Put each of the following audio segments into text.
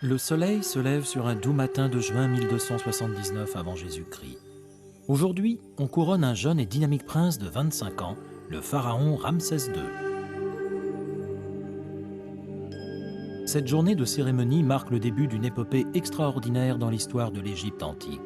Le soleil se lève sur un doux matin de juin 1279 avant Jésus-Christ. Aujourd'hui, on couronne un jeune et dynamique prince de 25 ans, le pharaon Ramsès II. Cette journée de cérémonie marque le début d'une épopée extraordinaire dans l'histoire de l'Égypte antique.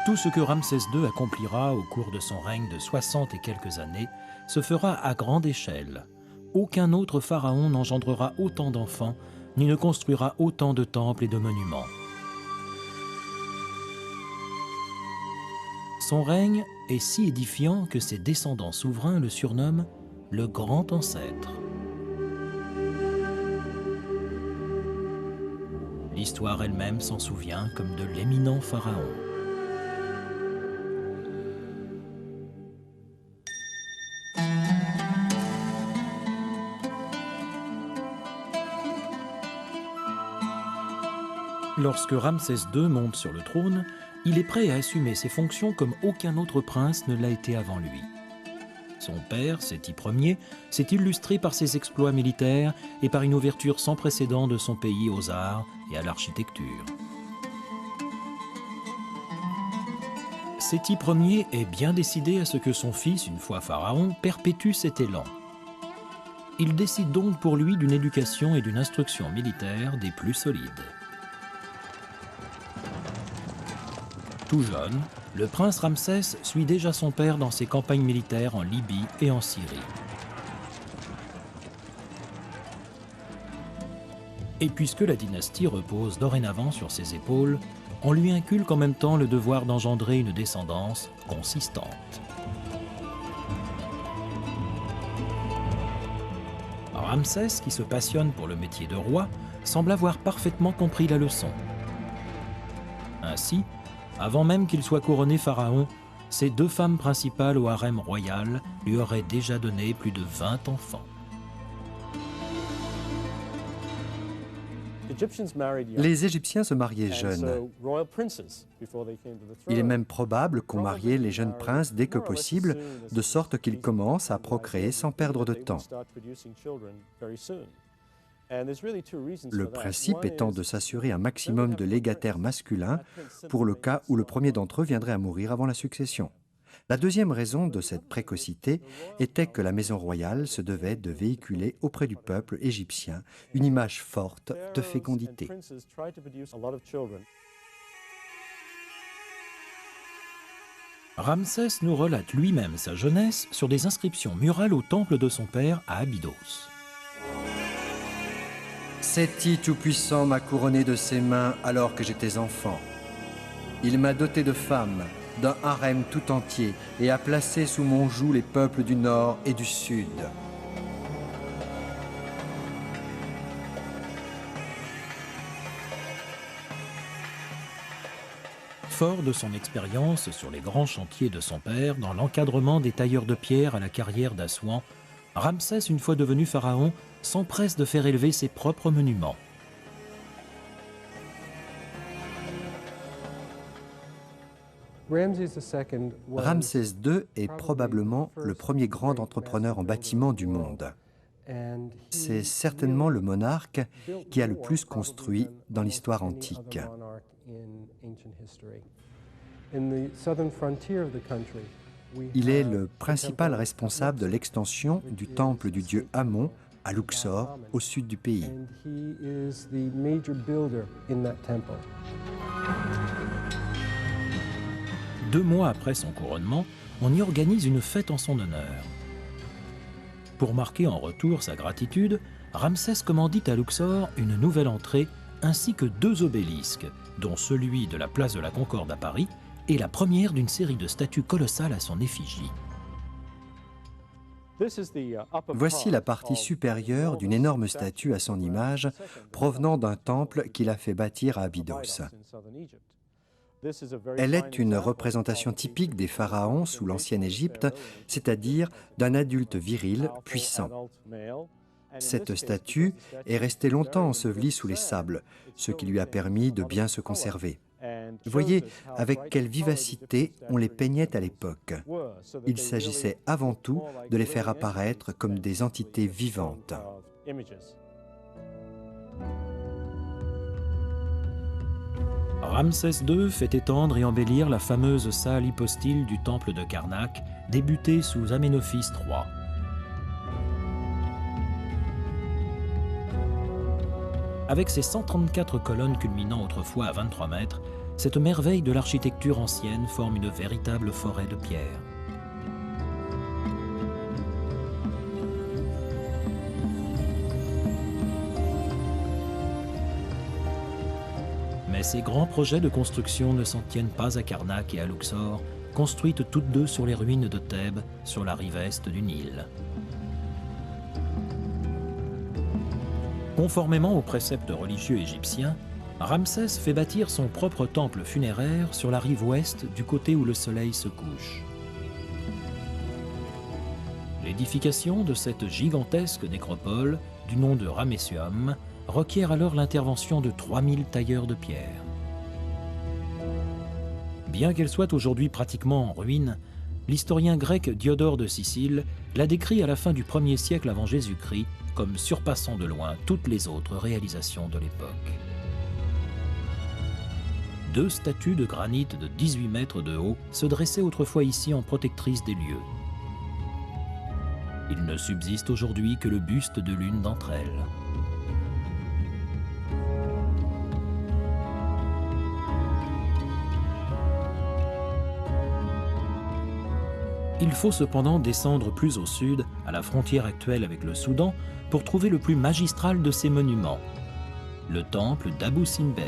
Tout ce que Ramsès II accomplira au cours de son règne de 60 et quelques années se fera à grande échelle. Aucun autre pharaon n'engendrera autant d'enfants, ni ne construira autant de temples et de monuments. Son règne est si édifiant que ses descendants souverains le surnomment le grand ancêtre. L'histoire elle-même s'en souvient comme de l'éminent pharaon. Lorsque Ramsès II monte sur le trône, il est prêt à assumer ses fonctions comme aucun autre prince ne l'a été avant lui. Son père, Séti Ier, s'est illustré par ses exploits militaires et par une ouverture sans précédent de son pays aux arts et à l'architecture. Séti Ier est bien décidé à ce que son fils, une fois pharaon, perpétue cet élan. Il décide donc pour lui d'une éducation et d'une instruction militaire des plus solides. Tout jeune, le prince Ramsès suit déjà son père dans ses campagnes militaires en Libye et en Syrie. Et puisque la dynastie repose dorénavant sur ses épaules, on lui inculque en même temps le devoir d'engendrer une descendance consistante. Ramsès, qui se passionne pour le métier de roi, semble avoir parfaitement compris la leçon. Ainsi, avant même qu'il soit couronné pharaon, ses deux femmes principales au harem royal lui auraient déjà donné plus de 20 enfants. Les Égyptiens se mariaient jeunes. Il est même probable qu'on mariait les jeunes princes dès que possible, de sorte qu'ils commencent à procréer sans perdre de temps. Le principe étant de s'assurer un maximum de légataires masculins pour le cas où le premier d'entre eux viendrait à mourir avant la succession. La deuxième raison de cette précocité était que la maison royale se devait de véhiculer auprès du peuple égyptien une image forte de fécondité. Ramsès nous relate lui-même sa jeunesse sur des inscriptions murales au temple de son père à Abydos. Séti Tout-Puissant m'a couronné de ses mains alors que j'étais enfant. Il m'a doté de femmes, d'un harem tout entier et a placé sous mon joug les peuples du nord et du sud. Fort de son expérience sur les grands chantiers de son père dans l'encadrement des tailleurs de pierre à la carrière d'Assouan, Ramsès, une fois devenu pharaon, s'empresse de faire élever ses propres monuments. Ramsès II est probablement le premier grand entrepreneur en bâtiment du monde. C'est certainement le monarque qui a le plus construit dans l'histoire antique. Il est le principal responsable de l'extension du temple du dieu Amon à Luxor, au sud du pays. 2 mois après son couronnement, on y organise une fête en son honneur. Pour marquer en retour sa gratitude, Ramsès commandite à Luxor une nouvelle entrée ainsi que 2 obélisques, dont celui de la place de la Concorde à Paris et la première d'une série de statues colossales à son effigie. Voici la partie supérieure d'une énorme statue à son image provenant d'un temple qu'il a fait bâtir à Abydos. Elle est une représentation typique des pharaons sous l'ancienne Égypte, c'est-à-dire d'un adulte viril puissant. Cette statue est restée longtemps ensevelie sous les sables, ce qui lui a permis de bien se conserver. Voyez avec quelle vivacité on les peignait à l'époque. Il s'agissait avant tout de les faire apparaître comme des entités vivantes. Ramsès II fait étendre et embellir la fameuse salle hypostyle du temple de Karnak, débutée sous Aménophis III. Avec ses 134 colonnes culminant autrefois à 23 mètres, cette merveille de l'architecture ancienne forme une véritable forêt de pierre. Mais ces grands projets de construction ne s'en tiennent pas à Karnak et à Luxor, construites toutes deux sur les ruines de Thèbes, sur la rive est du Nil. Conformément aux préceptes religieux égyptiens, Ramsès fait bâtir son propre temple funéraire sur la rive ouest du côté où le soleil se couche. L'édification de cette gigantesque nécropole, du nom de Ramesseum, requiert alors l'intervention de 3000 tailleurs de pierre. Bien qu'elle soit aujourd'hui pratiquement en ruine, l'historien grec Diodore de Sicile l'a décrit à la fin du 1er siècle avant Jésus-Christ comme surpassant de loin toutes les autres réalisations de l'époque. 2 statues de granit de 18 mètres de haut se dressaient autrefois ici en protectrices des lieux. Il ne subsiste aujourd'hui que le buste de l'une d'entre elles. Il faut cependant descendre plus au sud, à la frontière actuelle avec le Soudan, pour trouver le plus magistral de ces monuments, le temple d'Abou Simbel.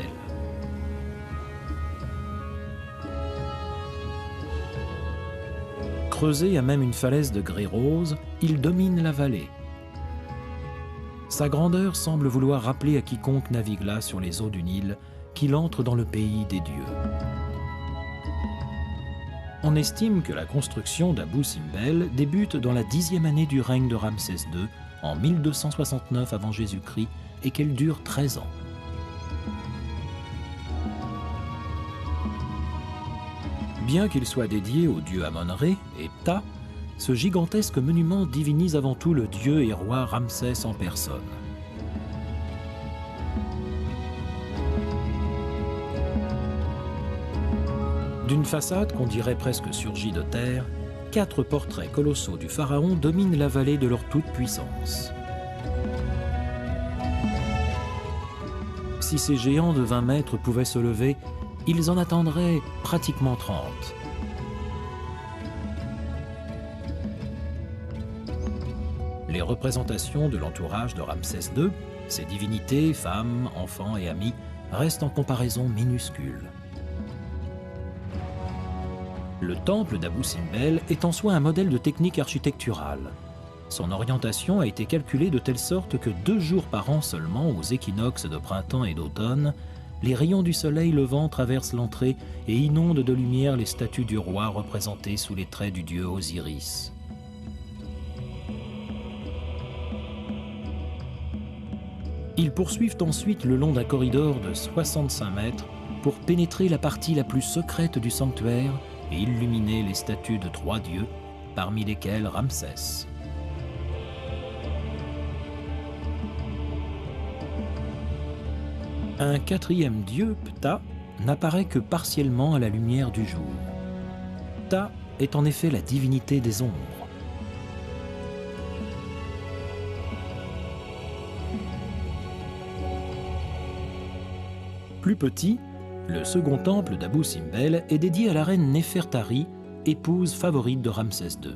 Creusé à même une falaise de grès rose, il domine la vallée. Sa grandeur semble vouloir rappeler à quiconque navigue là sur les eaux du Nil qu'il entre dans le pays des dieux. On estime que la construction d'Abou Simbel débute dans la 10e année du règne de Ramsès II, en 1269 avant Jésus-Christ, et qu'elle dure 13 ans. Bien qu'il soit dédié au dieu Amon-Ré et Ptah, ce gigantesque monument divinise avant tout le dieu et roi Ramsès en personne. D'une façade qu'on dirait presque surgie de terre, 4 portraits colossaux du pharaon dominent la vallée de leur toute-puissance. Si ces géants de 20 mètres pouvaient se lever, ils en attendraient pratiquement 30. Les représentations de l'entourage de Ramsès II, ses divinités, femmes, enfants et amis, restent en comparaison minuscules. Le temple d'Abou Simbel est en soi un modèle de technique architecturale. Son orientation a été calculée de telle sorte que 2 jours par an seulement, aux équinoxes de printemps et d'automne, les rayons du soleil levant traversent l'entrée et inondent de lumière les statues du roi représentées sous les traits du dieu Osiris. Ils poursuivent ensuite le long d'un corridor de 65 mètres pour pénétrer la partie la plus secrète du sanctuaire et illuminer les statues de 3 dieux, parmi lesquels Ramsès. Un 4e dieu, Ptah, n'apparaît que partiellement à la lumière du jour. Ptah est en effet la divinité des ombres. Plus petit, le second temple d'Abou Simbel est dédié à la reine Néfertari, épouse favorite de Ramsès II.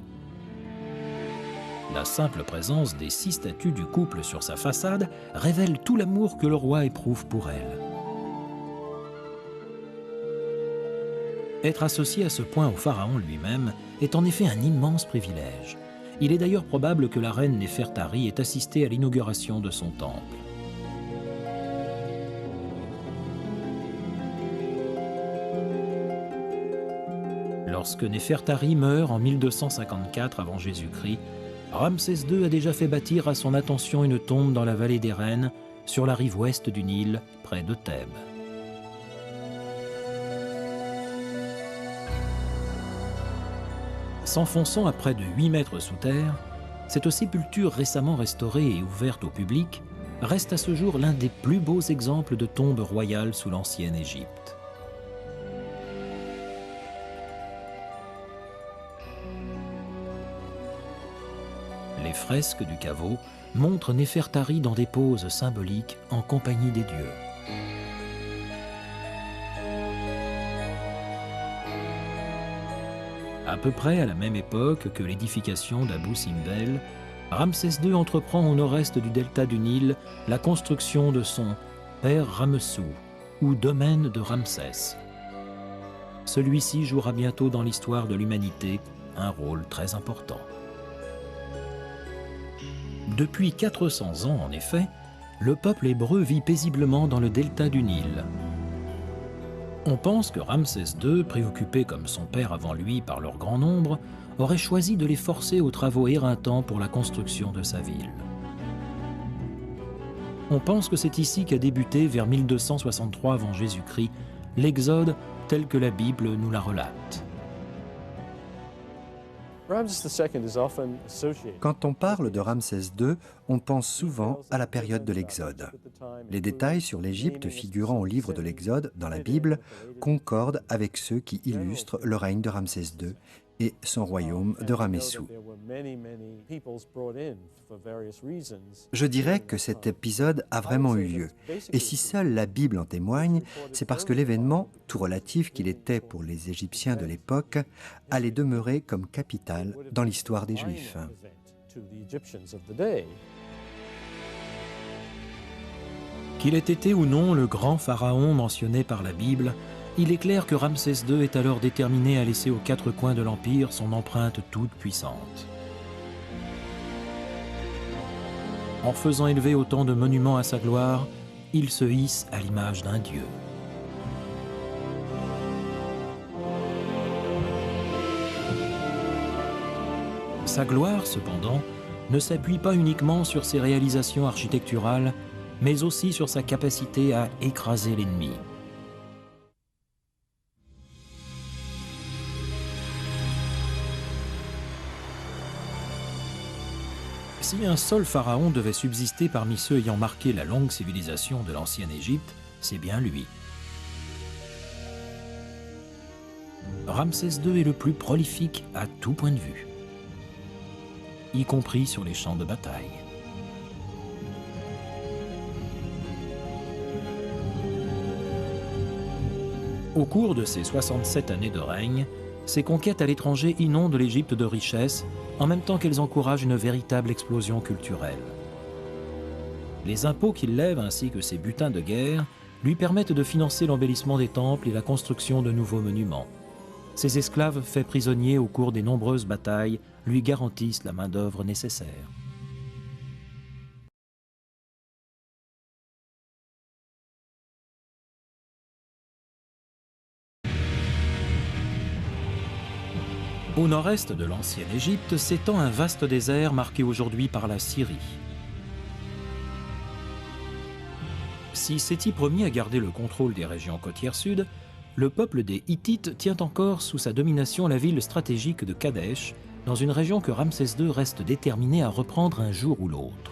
La simple présence des 6 statues du couple sur sa façade révèle tout l'amour que le roi éprouve pour elle. Être associé à ce point au pharaon lui-même est en effet un immense privilège. Il est d'ailleurs probable que la reine Néfertari ait assisté à l'inauguration de son temple. Lorsque Néfertari meurt en 1254 avant Jésus-Christ, Ramsès II a déjà fait bâtir à son attention une tombe dans la vallée des Reines, sur la rive ouest du Nil, près de Thèbes. S'enfonçant à près de 8 mètres sous terre, cette sépulture récemment restaurée et ouverte au public reste à ce jour l'un des plus beaux exemples de tombes royales sous l'ancienne Égypte. Les fresques du caveau montrent Néfertari dans des poses symboliques en compagnie des dieux. À peu près à la même époque que l'édification d'Abou Simbel, Ramsès II entreprend au nord-est du delta du Nil la construction de son Père Ramessou, ou domaine de Ramsès. Celui-ci jouera bientôt dans l'histoire de l'humanité un rôle très important. Depuis 400 ans, en effet, le peuple hébreu vit paisiblement dans le delta du Nil. On pense que Ramsès II, préoccupé comme son père avant lui par leur grand nombre, aurait choisi de les forcer aux travaux éreintants pour la construction de sa ville. On pense que c'est ici qu'a débuté, vers 1263 avant Jésus-Christ, l'Exode tel que la Bible nous la relate. Quand on parle de Ramsès II, on pense souvent à la période de l'Exode. Les détails sur l'Égypte figurant au livre de l'Exode dans la Bible concordent avec ceux qui illustrent le règne de Ramsès II et son royaume de Ramessou. Je dirais que cet épisode a vraiment eu lieu, et si seule la Bible en témoigne, c'est parce que l'événement, tout relatif qu'il était pour les Égyptiens de l'époque, allait demeurer comme capital dans l'histoire des Juifs. Qu'il ait été ou non le grand pharaon mentionné par la Bible, il est clair que Ramsès II est alors déterminé à laisser aux quatre coins de l'Empire son empreinte toute puissante. En faisant élever autant de monuments à sa gloire, il se hisse à l'image d'un dieu. Sa gloire, cependant, ne s'appuie pas uniquement sur ses réalisations architecturales, mais aussi sur sa capacité à écraser l'ennemi. Si un seul pharaon devait subsister parmi ceux ayant marqué la longue civilisation de l'ancienne Égypte, c'est bien lui. Ramsès II est le plus prolifique à tout point de vue, y compris sur les champs de bataille. Au cours de ses 67 années de règne, ses conquêtes à l'étranger inondent l'Égypte de richesses, en même temps qu'elles encouragent une véritable explosion culturelle. Les impôts qu'il lève ainsi que ses butins de guerre lui permettent de financer l'embellissement des temples et la construction de nouveaux monuments. Ses esclaves faits prisonniers au cours des nombreuses batailles lui garantissent la main-d'œuvre nécessaire. Au nord-est de l'ancienne Égypte s'étend un vaste désert marqué aujourd'hui par la Syrie. Si Séti Ier a gardé le contrôle des régions côtières sud, le peuple des Hittites tient encore sous sa domination la ville stratégique de Kadesh, dans une région que Ramsès II reste déterminé à reprendre un jour ou l'autre.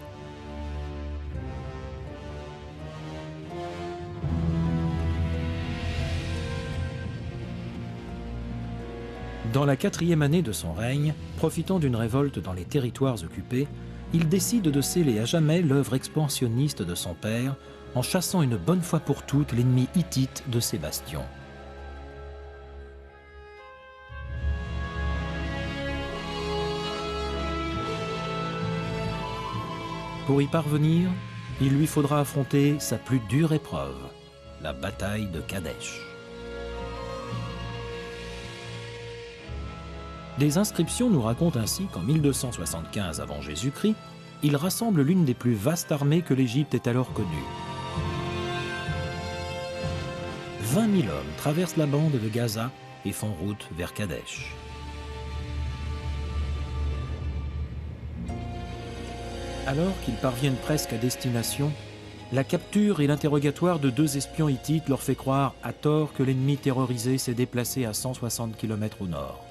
Dans la 4e année de son règne, profitant d'une révolte dans les territoires occupés, il décide de sceller à jamais l'œuvre expansionniste de son père en chassant une bonne fois pour toutes l'ennemi hittite de ses bastions. Pour y parvenir, il lui faudra affronter sa plus dure épreuve, la bataille de Kadesh. Les inscriptions nous racontent ainsi qu'en 1275 avant Jésus-Christ, il rassemble l'une des plus vastes armées que l'Égypte ait alors connue. 20 000 hommes traversent la bande de Gaza et font route vers Kadesh. Alors qu'ils parviennent presque à destination, la capture et l'interrogatoire de 2 espions hittites leur fait croire à tort que l'ennemi terrorisé s'est déplacé à 160 km au nord.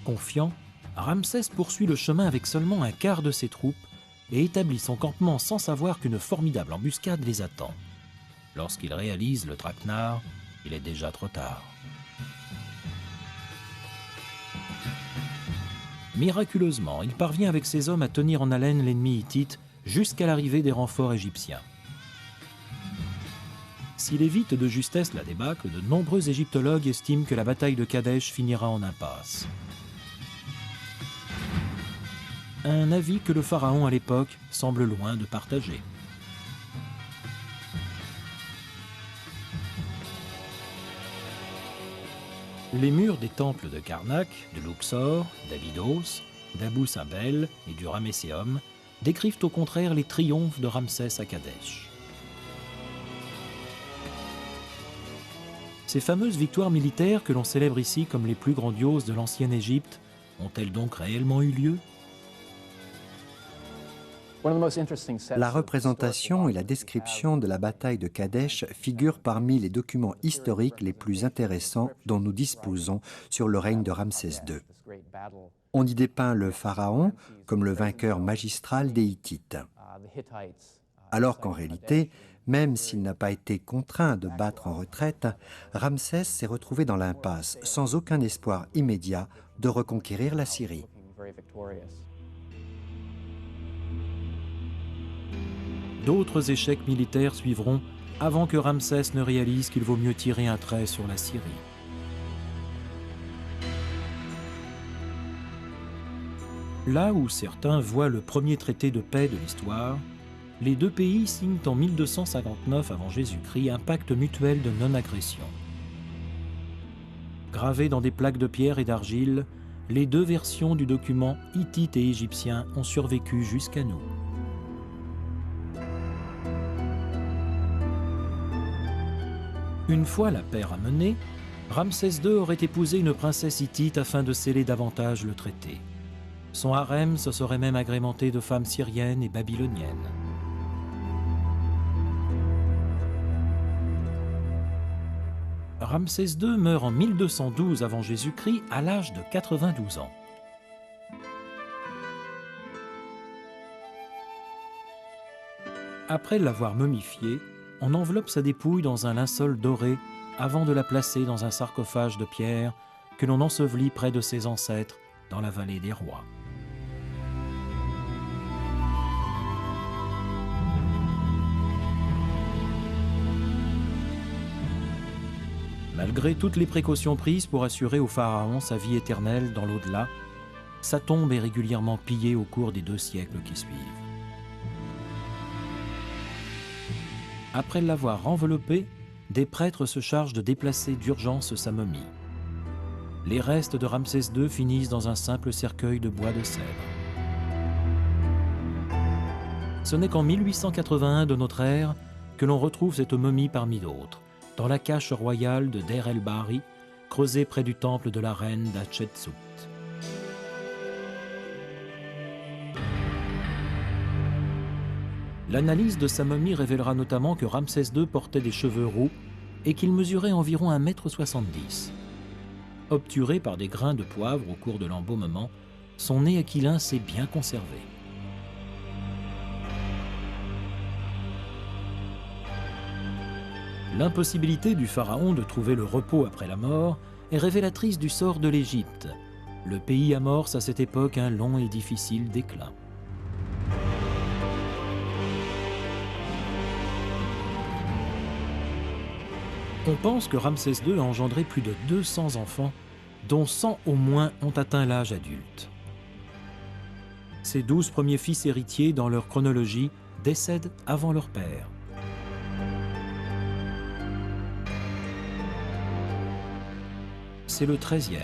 Confiant, Ramsès poursuit le chemin avec seulement un quart de ses troupes et établit son campement sans savoir qu'une formidable embuscade les attend. Lorsqu'il réalise le traquenard, il est déjà trop tard. Miraculeusement, il parvient avec ses hommes à tenir en haleine l'ennemi hittite jusqu'à l'arrivée des renforts égyptiens. S'il évite de justesse la débâcle, de nombreux égyptologues estiment que la bataille de Kadesh finira en impasse. Un avis que le pharaon à l'époque semble loin de partager. Les murs des temples de Karnak, de Luxor, d'Abydos, d'Abou Simbel et du Ramesséum décrivent au contraire les triomphes de Ramsès à Kadesh. Ces fameuses victoires militaires que l'on célèbre ici comme les plus grandioses de l'ancienne Égypte ont-elles donc réellement eu lieu ? La représentation et la description de la bataille de Kadesh figurent parmi les documents historiques les plus intéressants dont nous disposons sur le règne de Ramsès II. On y dépeint le pharaon comme le vainqueur magistral des Hittites. Alors qu'en réalité, même s'il n'a pas été contraint de battre en retraite, Ramsès s'est retrouvé dans l'impasse, sans aucun espoir immédiat de reconquérir la Syrie. D'autres échecs militaires suivront avant que Ramsès ne réalise qu'il vaut mieux tirer un trait sur la Syrie. Là où certains voient le premier traité de paix de l'histoire, les deux pays signent en 1259 avant Jésus-Christ un pacte mutuel de non-agression. Gravés dans des plaques de pierre et d'argile, les deux versions du document hittite et égyptien ont survécu jusqu'à nous. Une fois la paix ramenée, Ramsès II aurait épousé une princesse hittite afin de sceller davantage le traité. Son harem se serait même agrémenté de femmes syriennes et babyloniennes. Ramsès II meurt en 1212 avant Jésus-Christ à l'âge de 92 ans. Après l'avoir momifié, on enveloppe sa dépouille dans un linceul doré avant de la placer dans un sarcophage de pierre que l'on ensevelit près de ses ancêtres dans la vallée des rois. Malgré toutes les précautions prises pour assurer au pharaon sa vie éternelle dans l'au-delà, sa tombe est régulièrement pillée au cours des 2 siècles qui suivent. Après l'avoir enveloppé, des prêtres se chargent de déplacer d'urgence sa momie. Les restes de Ramsès II finissent dans un simple cercueil de bois de cèdre. Ce n'est qu'en 1881 de notre ère que l'on retrouve cette momie parmi d'autres, dans la cache royale de Der el-Bahri, creusée près du temple de la reine d'Hatshepsut. L'analyse de sa momie révélera notamment que Ramsès II portait des cheveux roux et qu'il mesurait environ 1,70 m. Obturé par des grains de poivre au cours de l'embaumement, son nez aquilin s'est bien conservé. L'impossibilité du pharaon de trouver le repos après la mort est révélatrice du sort de l'Égypte. Le pays amorce à cette époque un long et difficile déclin. On pense que Ramsès II a engendré plus de 200 enfants, dont 100 au moins ont atteint l'âge adulte. Ses 12 premiers fils héritiers, dans leur chronologie, décèdent avant leur père. C'est le 13e,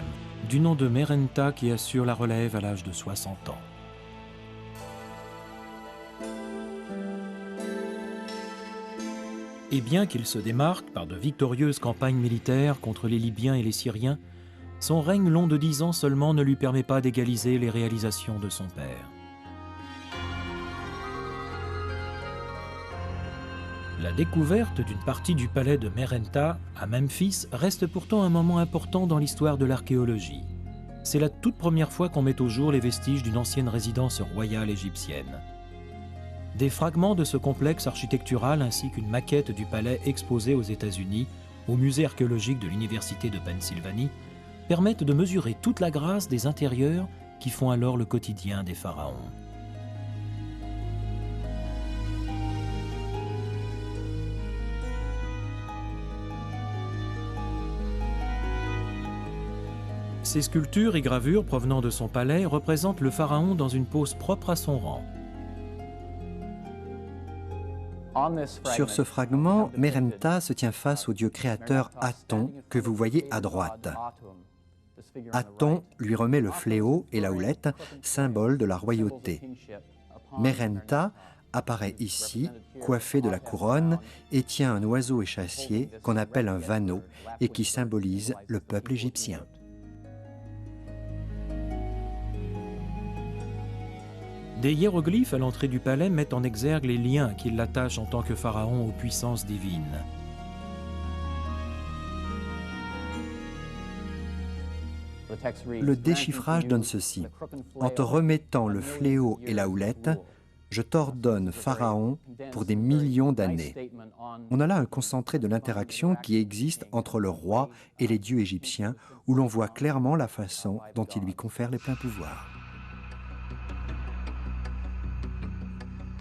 du nom de Merenta, qui assure la relève à l'âge de 60 ans. Et bien qu'il se démarque par de victorieuses campagnes militaires contre les Libyens et les Syriens, son règne long de 10 ans seulement ne lui permet pas d'égaliser les réalisations de son père. La découverte d'une partie du palais de Merenta à Memphis reste pourtant un moment important dans l'histoire de l'archéologie. c'est la toute première fois qu'on met au jour les vestiges d'une ancienne résidence royale égyptienne. Des fragments de ce complexe architectural ainsi qu'une maquette du palais exposée aux États-Unis, au musée archéologique de l'Université de Pennsylvanie, permettent de mesurer toute la grâce des intérieurs qui font alors le quotidien des pharaons. Ces sculptures et gravures provenant de son palais représentent le pharaon dans une pose propre à son rang. Sur ce fragment, Merenptah se tient face au dieu créateur Aton, que vous voyez à droite. Aton lui remet le fléau et la houlette, symbole de la royauté. Merenptah apparaît ici, coiffé de la couronne, et tient un oiseau échassier qu'on appelle un vanneau et qui symbolise le peuple égyptien. Des hiéroglyphes à l'entrée du palais mettent en exergue les liens qui l'attachent en tant que pharaon aux puissances divines. Le déchiffrage donne ceci. En te remettant le fléau et la houlette, je t'ordonne, Pharaon, pour des millions d'années. On a là un concentré de l'interaction qui existe entre le roi et les dieux égyptiens, où l'on voit clairement la façon dont il lui confère les pleins pouvoirs.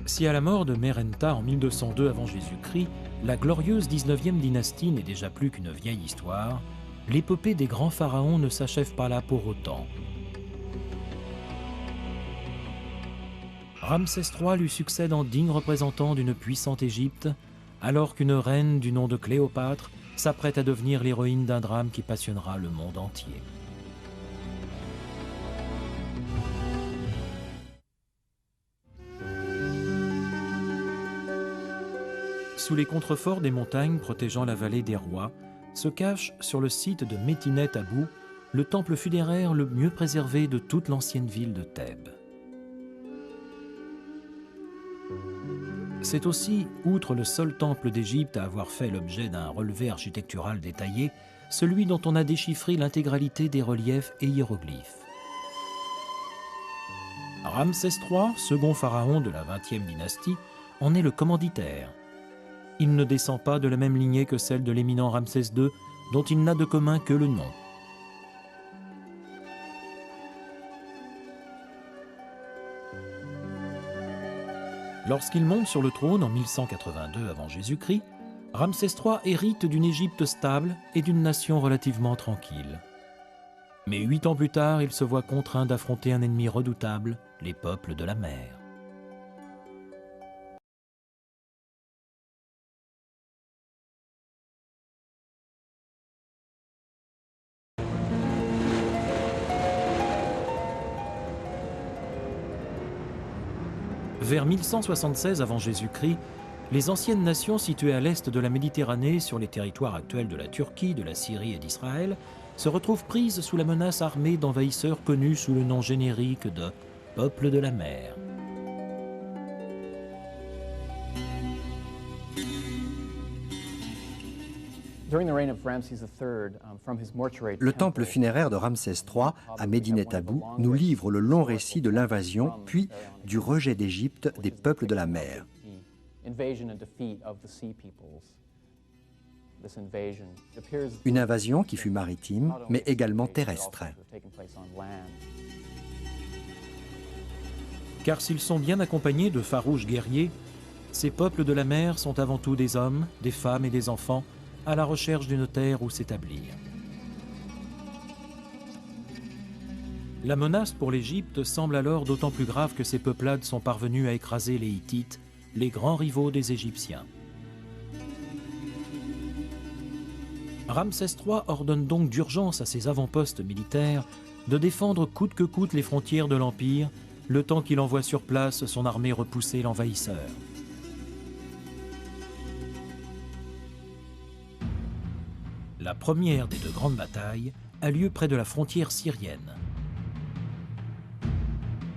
Si à la mort de Merenptah en 1202 avant Jésus-Christ, la glorieuse 19e dynastie n'est déjà plus qu'une vieille histoire, l'épopée des grands pharaons ne s'achève pas là pour autant. Ramsès III lui succède en digne représentant d'une puissante Égypte, alors qu'une reine du nom de Cléopâtre s'apprête à devenir l'héroïne d'un drame qui passionnera le monde entier. Sous les contreforts des montagnes protégeant la vallée des rois, se cache sur le site de Métinet Abou le temple funéraire le mieux préservé de toute l'ancienne ville de Thèbes. C'est aussi, outre le seul temple d'Égypte à avoir fait l'objet d'un relevé architectural détaillé, celui dont on a déchiffré l'intégralité des reliefs et hiéroglyphes. Ramsès III, second pharaon de la 20e dynastie, en est le commanditaire. Il ne descend pas de la même lignée que celle de l'éminent Ramsès II, dont il n'a de commun que le nom. Lorsqu'il monte sur le trône en 1182 avant Jésus-Christ, Ramsès III hérite d'une Égypte stable et d'une nation relativement tranquille. Mais 8 ans plus tard, il se voit contraint d'affronter un ennemi redoutable, les peuples de la mer. Vers 1176 avant Jésus-Christ, les anciennes nations situées à l'est de la Méditerranée, sur les territoires actuels de la Turquie, de la Syrie et d'Israël, se retrouvent prises sous la menace armée d'envahisseurs connus sous le nom générique de « peuples de la mer ». Le temple funéraire de Ramsès III à Médinet Abou nous livre le long récit de l'invasion, puis du rejet d'Égypte des peuples de la mer. Une invasion qui fut maritime, mais également terrestre. Car s'ils sont bien accompagnés de farouches guerriers, ces peuples de la mer sont avant tout des hommes, des femmes et des enfants, à la recherche d'une terre où s'établir. La menace pour l'Égypte semble alors d'autant plus grave que ces peuplades sont parvenues à écraser les Hittites, les grands rivaux des Égyptiens. Ramsès III ordonne donc d'urgence à ses avant-postes militaires de défendre coûte que coûte les frontières de l'Empire, le temps qu'il envoie sur place son armée repousser l'envahisseur. La première des 2 grandes batailles a lieu près de la frontière syrienne.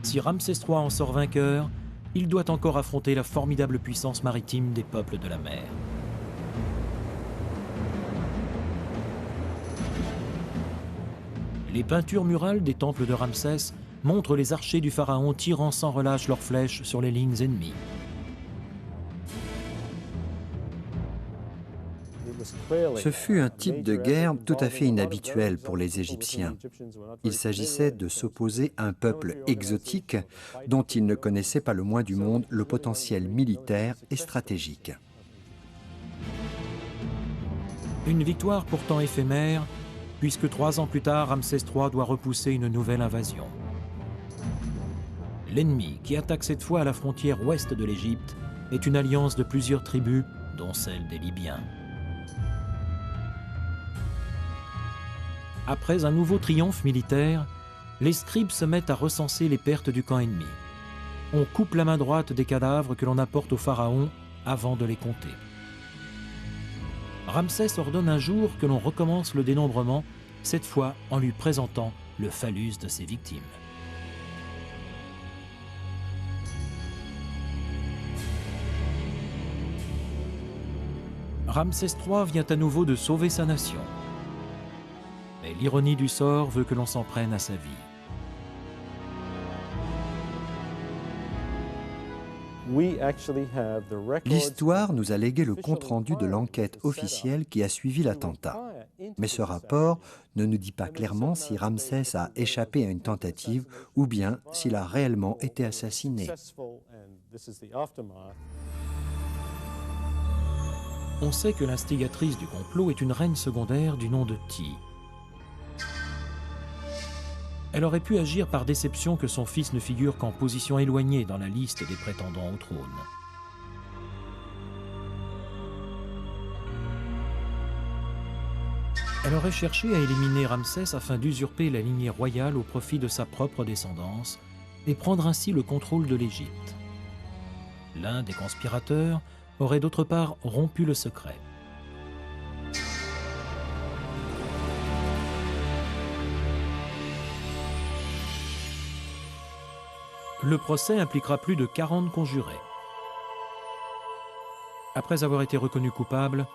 Si Ramsès III en sort vainqueur, il doit encore affronter la formidable puissance maritime des peuples de la mer. Les peintures murales des temples de Ramsès montrent les archers du pharaon tirant sans relâche leurs flèches sur les lignes ennemies. Ce fut un type de guerre tout à fait inhabituel pour les Égyptiens. Il s'agissait de s'opposer à un peuple exotique dont ils ne connaissaient pas le moins du monde le potentiel militaire et stratégique. Une victoire pourtant éphémère, puisque 3 ans plus tard, Ramsès III doit repousser une nouvelle invasion. L'ennemi, qui attaque cette fois à la frontière ouest de l'Égypte, est une alliance de plusieurs tribus, dont celle des Libyens. Après un nouveau triomphe militaire, les scribes se mettent à recenser les pertes du camp ennemi. On coupe la main droite des cadavres que l'on apporte au pharaon avant de les compter. Ramsès ordonne un jour que l'on recommence le dénombrement, cette fois en lui présentant le phallus de ses victimes. Ramsès III vient à nouveau de sauver sa nation. Mais l'ironie du sort veut que l'on s'en prenne à sa vie. L'histoire nous a légué le compte-rendu de l'enquête officielle qui a suivi l'attentat. Mais ce rapport ne nous dit pas clairement si Ramsès a échappé à une tentative ou bien s'il a réellement été assassiné. On sait que l'instigatrice du complot est une reine secondaire du nom de Ti. Elle aurait pu agir par déception que son fils ne figure qu'en position éloignée dans la liste des prétendants au trône. Elle aurait cherché à éliminer Ramsès afin d'usurper la lignée royale au profit de sa propre descendance et prendre ainsi le contrôle de l'Égypte. L'un des conspirateurs aurait d'autre part rompu le secret. Le procès impliquera plus de 40 conjurés. Après avoir été reconnus coupables,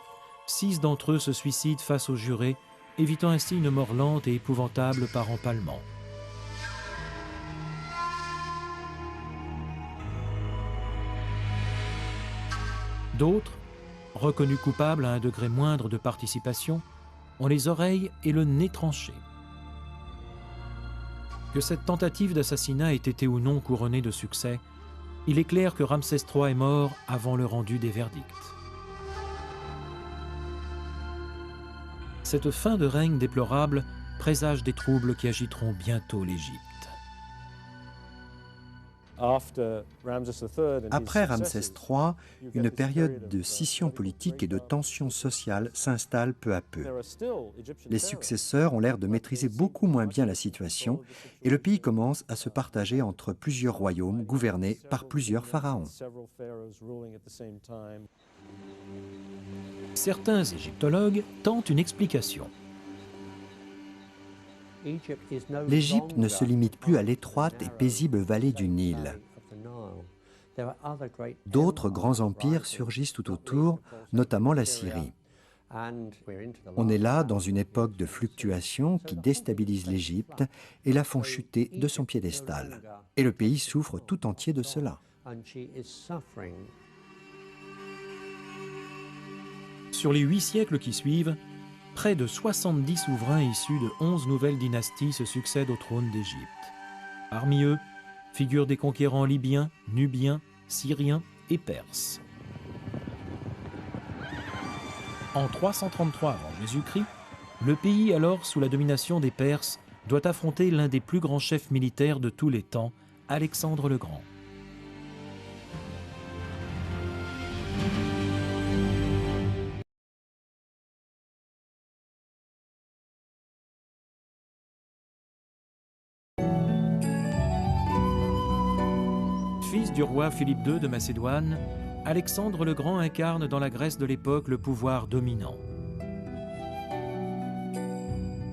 6 d'entre eux se suicident face aux jurés, évitant ainsi une mort lente et épouvantable par empalement. D'autres, reconnus coupables à un degré moindre de participation, ont les oreilles et le nez tranchés. Que cette tentative d'assassinat ait été ou non couronnée de succès, il est clair que Ramsès III est mort avant le rendu des verdicts. Cette fin de règne déplorable présage des troubles qui agiteront bientôt l'Égypte. Après Ramsès III, une période de scission politique et de tension sociale s'installe peu à peu. Les successeurs ont l'air de maîtriser beaucoup moins bien la situation et le pays commence à se partager entre plusieurs royaumes gouvernés par plusieurs pharaons. Certains égyptologues tentent une explication. L'Égypte ne se limite plus à l'étroite et paisible vallée du Nil. D'autres grands empires surgissent tout autour, notamment la Syrie. On est là dans une époque de fluctuations qui déstabilisent l'Égypte et la font chuter de son piédestal. Et le pays souffre tout entier de cela. Sur les 8 siècles qui suivent, près de 70 souverains issus de 11 nouvelles dynasties se succèdent au trône d'Égypte. Parmi eux, figurent des conquérants libyens, nubiens, syriens et perses. En 333 avant Jésus-Christ, le pays alors sous la domination des Perses doit affronter l'un des plus grands chefs militaires de tous les temps, Alexandre le Grand. Fils du roi Philippe II de Macédoine, Alexandre le Grand incarne dans la Grèce de l'époque le pouvoir dominant.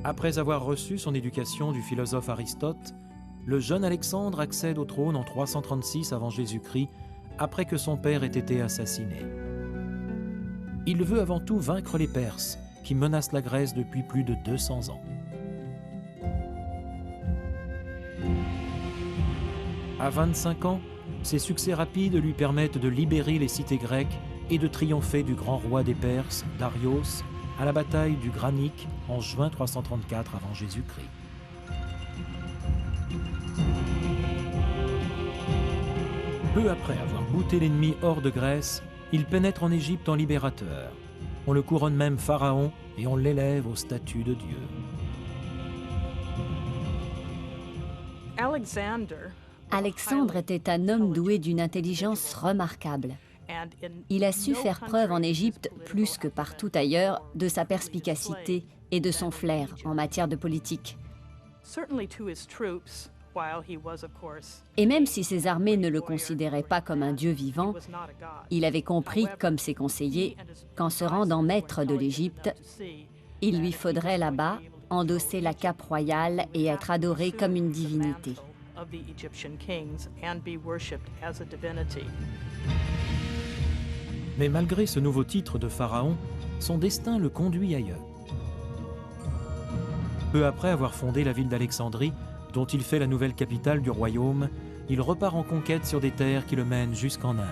Après avoir reçu son éducation du philosophe Aristote, le jeune Alexandre accède au trône en 336 avant Jésus-Christ, après que son père ait été assassiné. Il veut avant tout vaincre les Perses, qui menacent la Grèce depuis plus de 200 ans. À 25 ans, ses succès rapides lui permettent de libérer les cités grecques et de triompher du grand roi des Perses, Darios, à la bataille du Granique en juin 334 avant Jésus-Christ. Peu après avoir bouté l'ennemi hors de Grèce, il pénètre en Égypte en libérateur. On le couronne même pharaon et on l'élève au statut de Dieu. Alexandre était un homme doué d'une intelligence remarquable. Il a su faire preuve en Égypte, plus que partout ailleurs, de sa perspicacité et de son flair en matière de politique. Et même si ses armées ne le considéraient pas comme un dieu vivant, il avait compris, comme ses conseillers, qu'en se rendant maître de l'Égypte, il lui faudrait là-bas endosser la cape royale et être adoré comme une divinité. Mais malgré ce nouveau titre de pharaon, son destin le conduit ailleurs. Peu après avoir fondé la ville d'Alexandrie, dont il fait la nouvelle capitale du royaume, il repart en conquête sur des terres qui le mènent jusqu'en Inde.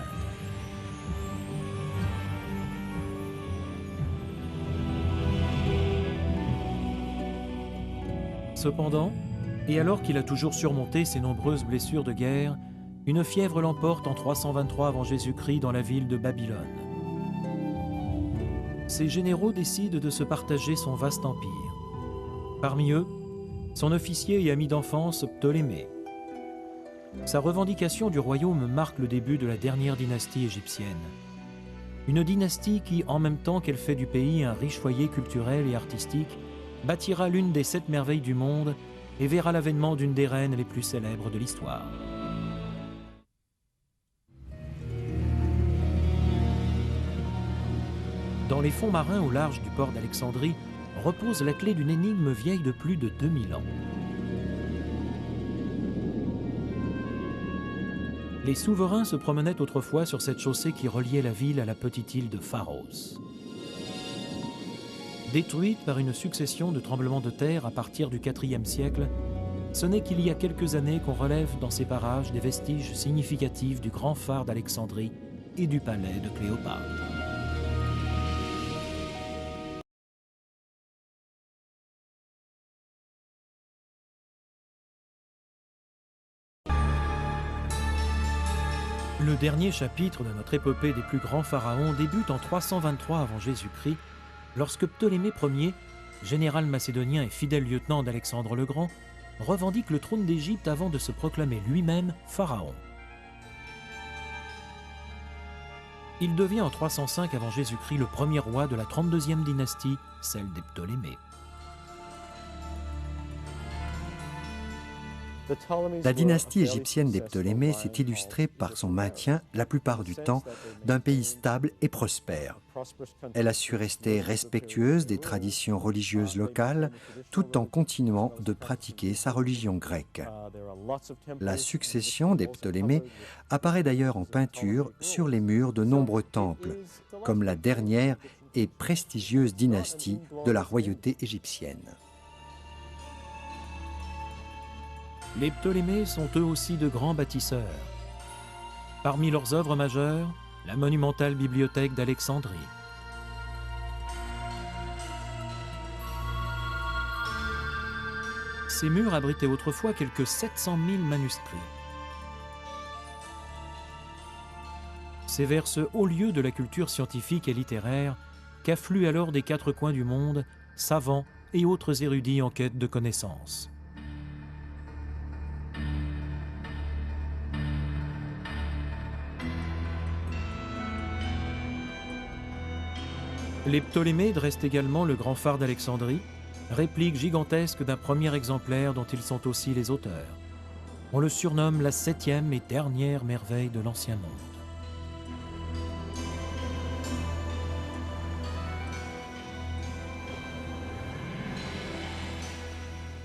Cependant, et alors qu'il a toujours surmonté ses nombreuses blessures de guerre, une fièvre l'emporte en 323 avant Jésus-Christ dans la ville de Babylone. Ses généraux décident de se partager son vaste empire. Parmi eux, son officier et ami d'enfance Ptolémée. Sa revendication du royaume marque le début de la dernière dynastie égyptienne. Une dynastie qui, en même temps qu'elle fait du pays un riche foyer culturel et artistique, bâtira l'une des 7 merveilles du monde et verra l'avènement d'une des reines les plus célèbres de l'histoire. Dans les fonds marins au large du port d'Alexandrie repose la clé d'une énigme vieille de plus de 2000 ans. Les souverains se promenaient autrefois sur cette chaussée qui reliait la ville à la petite île de Pharos. Détruite par une succession de tremblements de terre à partir du IVe siècle, ce n'est qu'il y a quelques années qu'on relève dans ces parages des vestiges significatifs du grand phare d'Alexandrie et du palais de Cléopâtre. Le dernier chapitre de notre épopée des plus grands pharaons débute en 323 avant Jésus-Christ, lorsque Ptolémée Ier, général macédonien et fidèle lieutenant d'Alexandre le Grand, revendique le trône d'Égypte avant de se proclamer lui-même pharaon. Il devient en 305 avant Jésus-Christ le premier roi de la 32e dynastie, celle des Ptolémées. La dynastie égyptienne des Ptolémées s'est illustrée par son maintien, la plupart du temps, d'un pays stable et prospère. Elle a su rester respectueuse des traditions religieuses locales, tout en continuant de pratiquer sa religion grecque. La succession des Ptolémées apparaît d'ailleurs en peinture sur les murs de nombreux temples, comme la dernière et prestigieuse dynastie de la royauté égyptienne. Les Ptolémées sont eux aussi de grands bâtisseurs. Parmi leurs œuvres majeures, la monumentale bibliothèque d'Alexandrie. Ces murs abritaient autrefois quelques 700 000 manuscrits. C'est vers ce haut lieu de la culture scientifique et littéraire qu'affluent alors des 4 coins du monde savants et autres érudits en quête de connaissances. Les Ptolémées dressent également le grand phare d'Alexandrie, réplique gigantesque d'un premier exemplaire dont ils sont aussi les auteurs. On le surnomme la 7e et dernière merveille de l'Ancien Monde.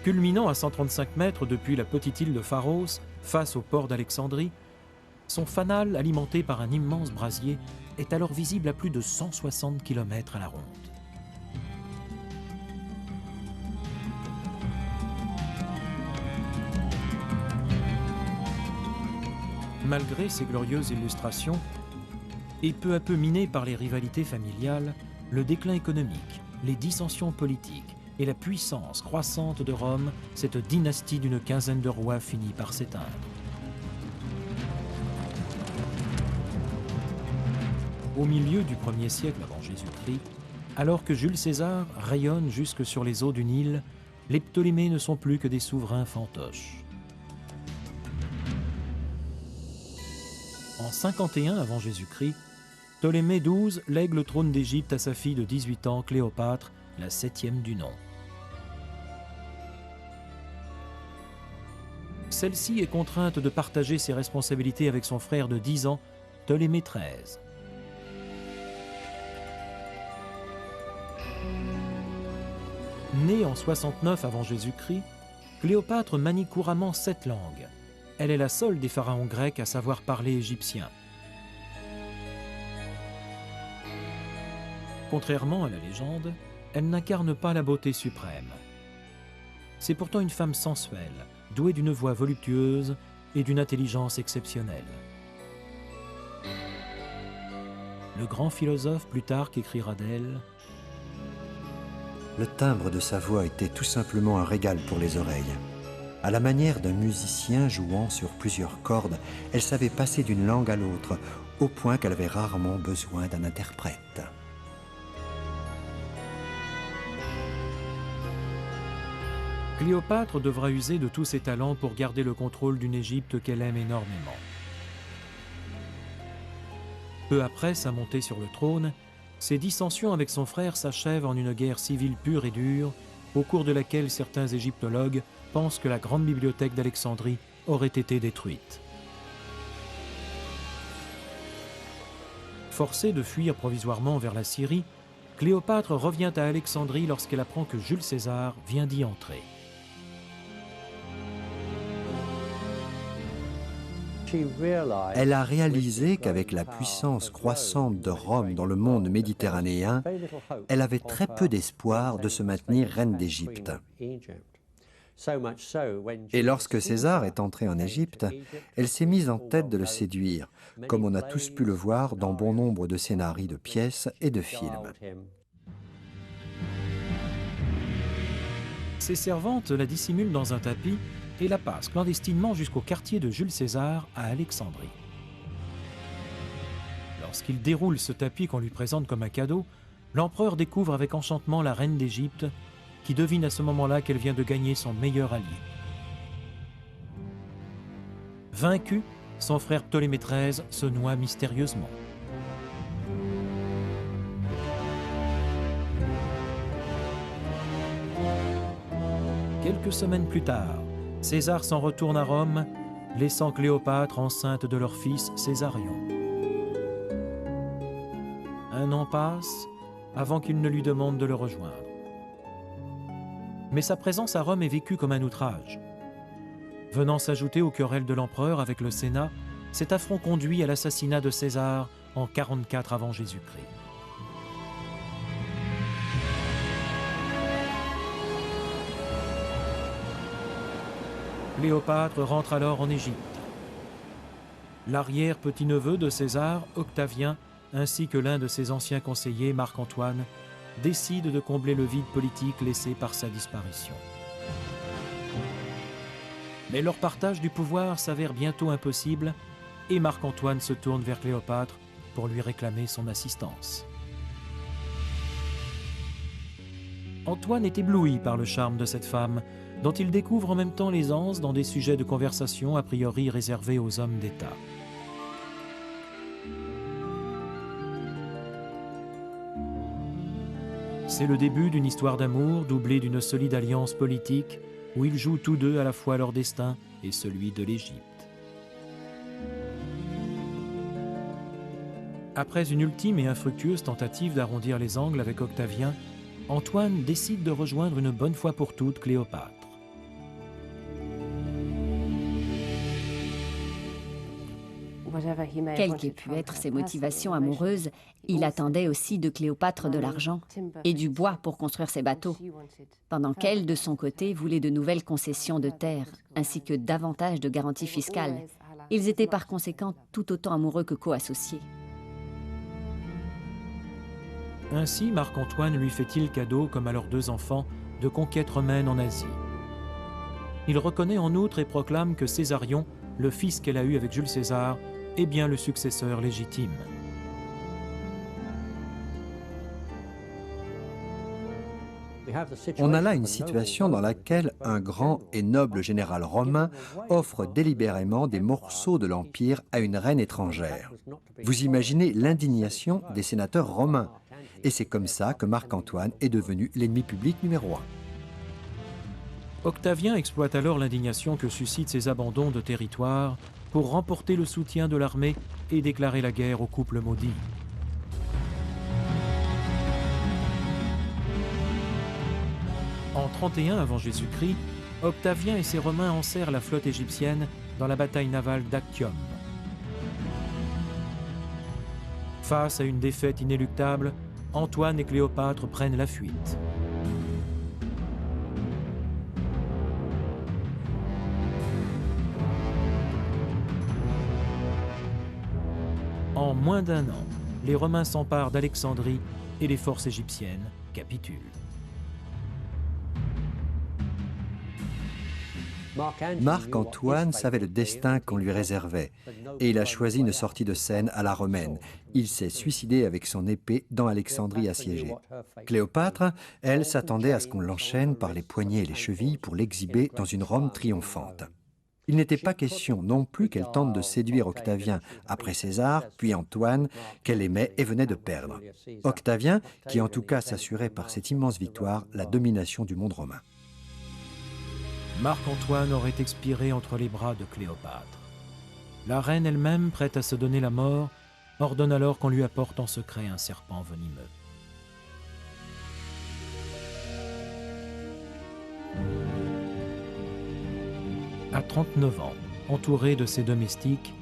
Culminant à 135 mètres depuis la petite île de Pharos, face au port d'Alexandrie, son fanal, alimenté par un immense brasier, est alors visible à plus de 160 km à la ronde. Malgré ces glorieuses illustrations, et peu à peu miné par les rivalités familiales, le déclin économique, les dissensions politiques et la puissance croissante de Rome, cette dynastie d'une quinzaine de rois finit par s'éteindre. Au milieu du 1er siècle avant Jésus-Christ, alors que Jules César rayonne jusque sur les eaux du Nil, les Ptolémées ne sont plus que des souverains fantoches. En 51 avant Jésus-Christ, Ptolémée XII lègue le trône d'Égypte à sa fille de 18 ans, Cléopâtre, la 7e du nom. Celle-ci est contrainte de partager ses responsabilités avec son frère de 10 ans, Ptolémée XIII. Née en 69 avant Jésus-Christ, Cléopâtre manie couramment 7 langues. Elle est la seule des pharaons grecs à savoir parler égyptien. Contrairement à la légende, elle n'incarne pas la beauté suprême. C'est pourtant une femme sensuelle, douée d'une voix voluptueuse et d'une intelligence exceptionnelle. Le grand philosophe Plutarque écrira d'elle: Le timbre de sa voix était tout simplement un régal pour les oreilles. À la manière d'un musicien jouant sur plusieurs cordes, elle savait passer d'une langue à l'autre, au point qu'elle avait rarement besoin d'un interprète. Cléopâtre devra user de tous ses talents pour garder le contrôle d'une Égypte qu'elle aime énormément. Peu après sa montée sur le trône, ses dissensions avec son frère s'achèvent en une guerre civile pure et dure, au cours de laquelle certains égyptologues pensent que la grande bibliothèque d'Alexandrie aurait été détruite. Forcée de fuir provisoirement vers la Syrie, Cléopâtre revient à Alexandrie lorsqu'elle apprend que Jules César vient d'y entrer. Elle a réalisé qu'avec la puissance croissante de Rome dans le monde méditerranéen, elle avait très peu d'espoir de se maintenir reine d'Égypte. Et lorsque César est entré en Égypte, elle s'est mise en tête de le séduire, comme on a tous pu le voir dans bon nombre de scénarios de pièces et de films. Ses servantes la dissimulent dans un tapis et la passent clandestinement jusqu'au quartier de Jules César à Alexandrie. Lorsqu'il déroule ce tapis qu'on lui présente comme un cadeau, l'empereur découvre avec enchantement la reine d'Égypte, qui devine à ce moment-là qu'elle vient de gagner son meilleur allié. Vaincu, son frère Ptolémée XIII se noie mystérieusement. Quelques semaines plus tard, César s'en retourne à Rome, laissant Cléopâtre enceinte de leur fils Césarion. Un an passe avant qu'il ne lui demande de le rejoindre. Mais sa présence à Rome est vécue comme un outrage. Venant s'ajouter aux querelles de l'empereur avec le Sénat, cet affront conduit à l'assassinat de César en 44 avant Jésus-Christ. Cléopâtre rentre alors en Égypte. L'arrière-petit-neveu de César, Octavien, ainsi que l'un de ses anciens conseillers, Marc-Antoine, décident de combler le vide politique laissé par sa disparition. Mais leur partage du pouvoir s'avère bientôt impossible et Marc-Antoine se tourne vers Cléopâtre pour lui réclamer son assistance. Antoine est ébloui par le charme de cette femme, dont il découvre en même temps l'aisance dans des sujets de conversation a priori réservés aux hommes d'État. C'est le début d'une histoire d'amour doublée d'une solide alliance politique où ils jouent tous deux à la fois leur destin et celui de l'Égypte. Après une ultime et infructueuse tentative d'arrondir les angles avec Octavien, Antoine décide de rejoindre une bonne fois pour toutes Cléopâtre. Quelles qu'aient pu être ses motivations amoureuses, il attendait aussi de Cléopâtre de l'argent et du bois pour construire ses bateaux, pendant qu'elle, de son côté, voulait de nouvelles concessions de terre, ainsi que davantage de garanties fiscales, Ils étaient par conséquent tout autant amoureux que co-associés. Ainsi, Marc-Antoine lui fait-il cadeau, comme à leurs 2 enfants, de conquêtes romaines en Asie. Il reconnaît en outre et proclame que Césarion, le fils qu'elle a eu avec Jules César, est bien le successeur légitime. On a là une situation dans laquelle un grand et noble général romain offre délibérément des morceaux de l'Empire à une reine étrangère. Vous imaginez l'indignation des sénateurs romains. Et c'est comme ça que Marc-Antoine est devenu l'ennemi public numéro 1. Octavien exploite alors l'indignation que suscitent ces abandons de territoire pour remporter le soutien de l'armée et déclarer la guerre au couple maudit. En 31 avant Jésus-Christ, Octavien et ses Romains enserrent la flotte égyptienne dans la bataille navale d'Actium. Face à une défaite inéluctable, Antoine et Cléopâtre prennent la fuite. En moins d'1 an, les Romains s'emparent d'Alexandrie et les forces égyptiennes capitulent. Marc-Antoine savait le destin qu'on lui réservait et il a choisi une sortie de scène à la romaine. Il s'est suicidé avec son épée dans Alexandrie assiégée. Cléopâtre, elle, s'attendait à ce qu'on l'enchaîne par les poignets et les chevilles pour l'exhiber dans une Rome triomphante. Il n'était pas question non plus qu'elle tente de séduire Octavien après César, puis Antoine, qu'elle aimait et venait de perdre. Octavien, qui en tout cas s'assurait par cette immense victoire la domination du monde romain. Marc-Antoine aurait expiré entre les bras de Cléopâtre. La reine elle-même, prête à se donner la mort, ordonne alors qu'on lui apporte en secret un serpent venimeux. À 39 ans, entourée de ses domestiques,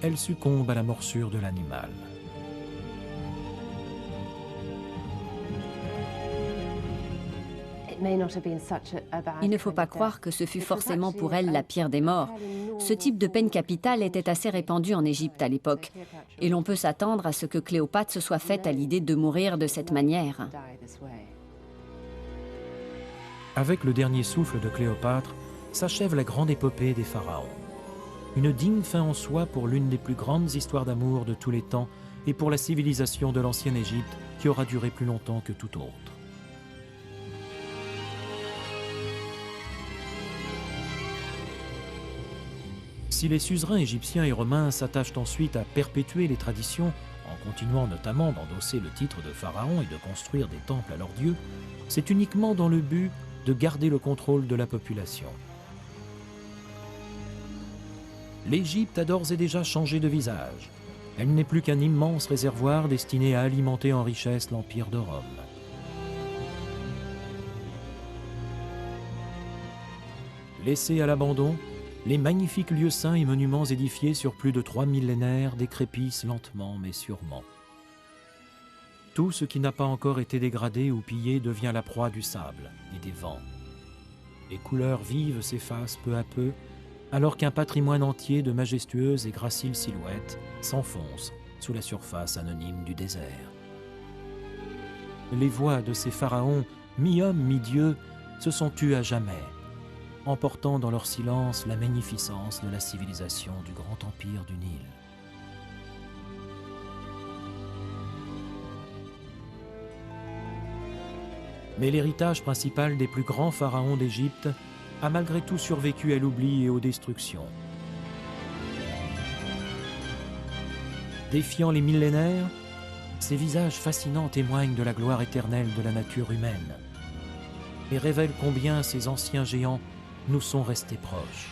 elle succombe à la morsure de l'animal. Il ne faut pas croire que ce fut forcément pour elle la pire des morts. Ce type de peine capitale était assez répandu en Égypte à l'époque, et l'on peut s'attendre à ce que Cléopâtre se soit faite à l'idée de mourir de cette manière. Avec le dernier souffle de Cléopâtre, s'achève la grande épopée des pharaons. Une digne fin en soi pour l'une des plus grandes histoires d'amour de tous les temps et pour la civilisation de l'ancienne Égypte qui aura duré plus longtemps que tout autre. Si les suzerains égyptiens et romains s'attachent ensuite à perpétuer les traditions, en continuant notamment d'endosser le titre de pharaon et de construire des temples à leurs dieux, c'est uniquement dans le but de garder le contrôle de la population. L'Égypte a d'ores et déjà changé de visage. Elle n'est plus qu'un immense réservoir destiné à alimenter en richesse l'Empire de Rome. Laissés à l'abandon, les magnifiques lieux saints et monuments édifiés sur plus de 3 millénaires décrépissent lentement mais sûrement. Tout ce qui n'a pas encore été dégradé ou pillé devient la proie du sable et des vents. Les couleurs vives s'effacent peu à peu, alors qu'un patrimoine entier de majestueuses et graciles silhouettes s'enfonce sous la surface anonyme du désert. Les voix de ces pharaons, mi-hommes, mi-dieux, se sont tues à jamais, emportant dans leur silence la magnificence de la civilisation du grand empire du Nil. Mais l'héritage principal des plus grands pharaons d'Égypte a malgré tout survécu à l'oubli et aux destructions. Défiant les millénaires, ces visages fascinants témoignent de la gloire éternelle de la nature humaine et révèlent combien ces anciens géants nous sont restés proches.